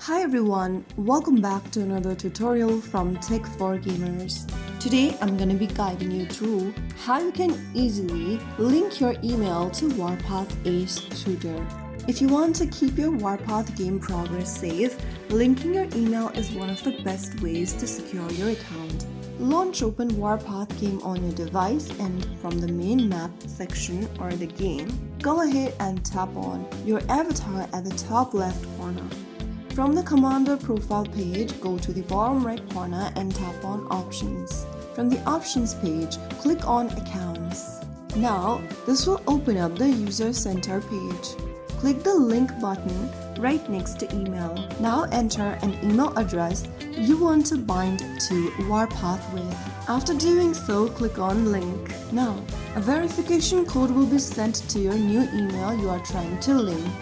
Hi everyone, welcome back to another tutorial from Tech for Gamers. Today I'm going to be guiding you through how you can easily link your email to Warpath Ace Shooter. If you want to keep your Warpath game progress safe, linking your email is one of the best ways to secure your account. Launch open Warpath game on your device and from the main map section or the game, go ahead and tap on your avatar at the top left corner. From the Commander profile page, go to the bottom right corner and tap on Options. From the Options page, click on Accounts. Now, this will open up the User Center page. Click the Link button right next to Email. Now enter an email address you want to bind to Warpath with. After doing so, click on Link. Now, a verification code will be sent to your new email you are trying to link.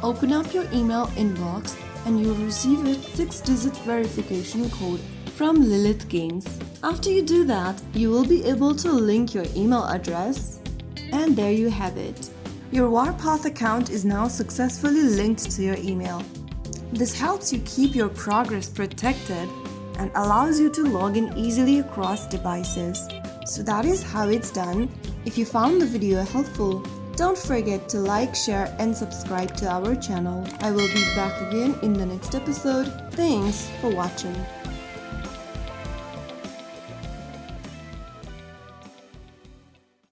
Open up your email inbox and you'll receive a 6-digit verification code from Lilith Games. After you do that, you will be able to link your email address, and there you have it. Your Warpath account is now successfully linked to your email. This helps you keep your progress protected and allows you to log in easily across devices. So that is how it's done. If you found the video helpful, don't forget to like, share and subscribe to our channel. I will be back again in the next episode. Thanks for watching.